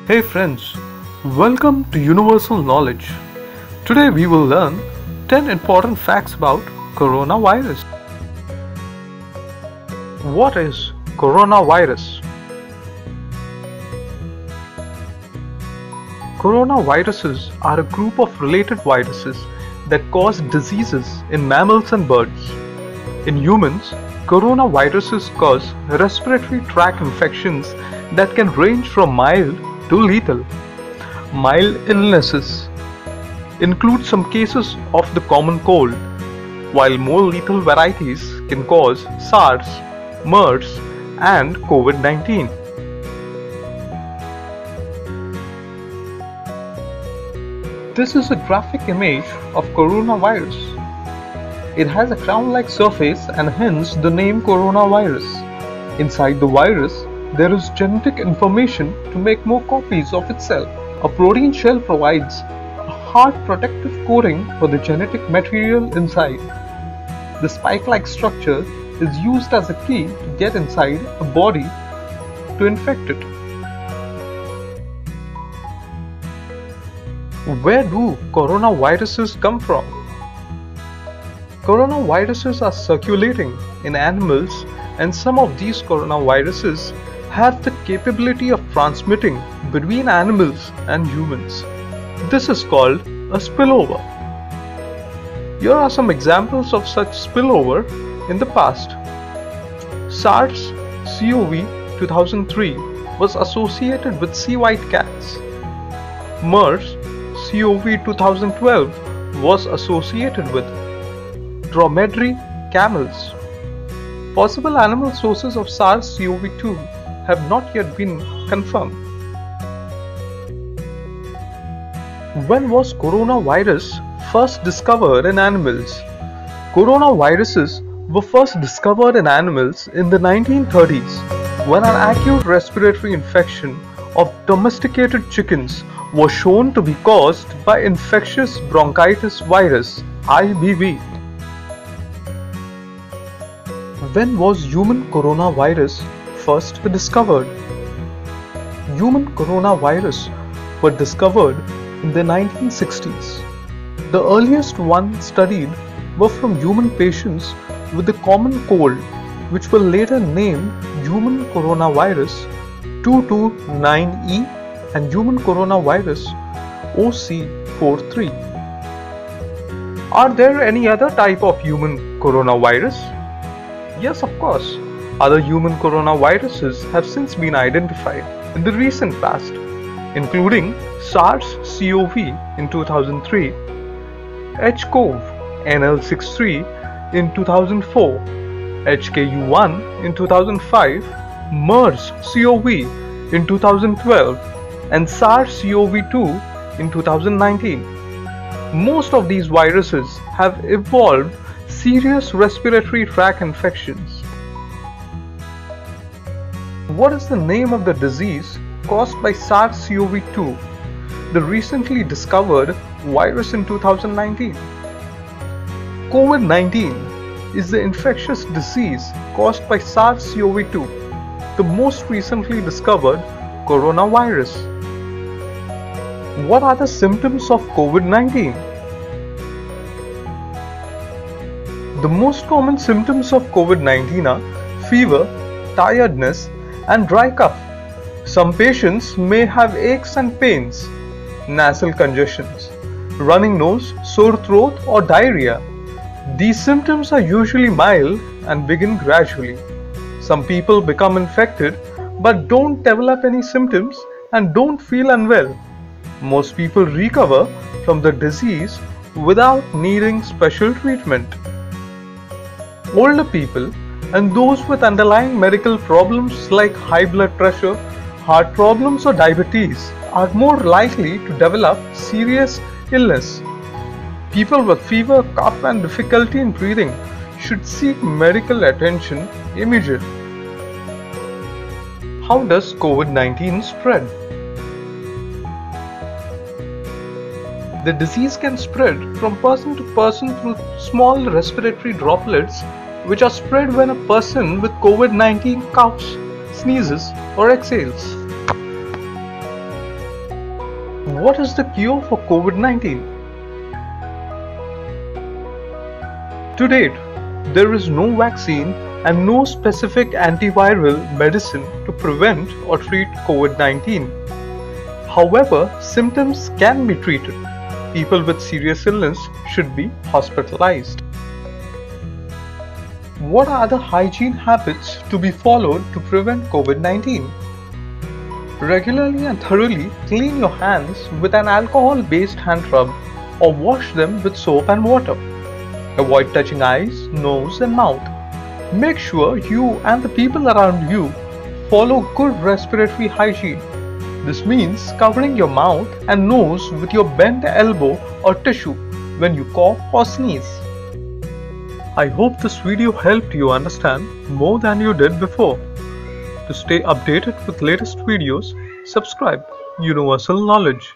Hey friends, welcome to Universal Knowledge. Today we will learn 10 important facts about coronavirus. What is coronavirus? Coronaviruses are a group of related viruses that cause diseases in mammals and birds. In humans, coronaviruses cause respiratory tract infections that can range from mild to lethal. Mild illnesses include some cases of the common cold, while more lethal varieties can cause SARS, MERS, and COVID-19. This is a graphic image of coronavirus. It has a crown-like surface and hence the name coronavirus. Inside the virus, there is genetic information to make more copies of itself. A protein shell provides a hard protective coating for the genetic material inside. The spike-like structure is used as a key to get inside a body to infect it. Where do coronaviruses come from? Coronaviruses are circulating in animals, and some of these coronaviruses have the capability of transmitting between animals and humans. This is called a spillover. Here are some examples of such spillover in the past. SARS-CoV 2003 was associated with sea white cats. MERS-CoV 2012 was associated with dromedary camels. Possible animal sources of SARS-CoV-2 have not yet been confirmed. When was coronavirus first discovered in animals? Coronaviruses were first discovered in animals in the 1930s when an acute respiratory infection of domesticated chickens was shown to be caused by infectious bronchitis virus (IBV). When was human coronavirus first discovered? Human coronavirus were discovered in the 1960s. The earliest ones studied were from human patients with the common cold, which were later named human coronavirus 229E and human coronavirus OC43. Are there any other type of human coronavirus? Yes, of course. Other human coronaviruses have since been identified in the recent past, including SARS-CoV in 2003, HCoV NL63 in 2004, HKU1 in 2005, MERS-CoV in 2012, and SARS-CoV-2 in 2019. Most of these viruses have evolved serious respiratory tract infections. What is the name of the disease caused by SARS-CoV-2, the recently discovered virus in 2019? COVID-19 is the infectious disease caused by SARS-CoV-2, the most recently discovered coronavirus. What are the symptoms of COVID-19? The most common symptoms of COVID-19 are fever, tiredness, and dry cough. Some patients may have aches and pains, nasal congestions, running nose, sore throat, or diarrhea. These symptoms are usually mild and begin gradually. Some people become infected but don't develop any symptoms and don't feel unwell. Most people recover from the disease without needing special treatment. Older people and those with underlying medical problems like high blood pressure, heart problems, or diabetes are more likely to develop serious illness. People with fever, cough, and difficulty in breathing should seek medical attention immediately. How does COVID-19 spread? The disease can spread from person to person through small respiratory droplets, which are spread when a person with COVID-19 coughs, sneezes, or exhales. What is the cure for COVID-19? To date, there is no vaccine and no specific antiviral medicine to prevent or treat COVID-19. However, symptoms can be treated. People with serious illness should be hospitalized. What are the hygiene habits to be followed to prevent COVID-19? Regularly and thoroughly clean your hands with an alcohol-based hand rub or wash them with soap and water. Avoid touching eyes, nose and mouth. Make sure you and the people around you follow good respiratory hygiene. This means covering your mouth and nose with your bent elbow or tissue when you cough or sneeze. I hope this video helped you understand more than you did before. To stay updated with latest videos, subscribe Universal Knowledge.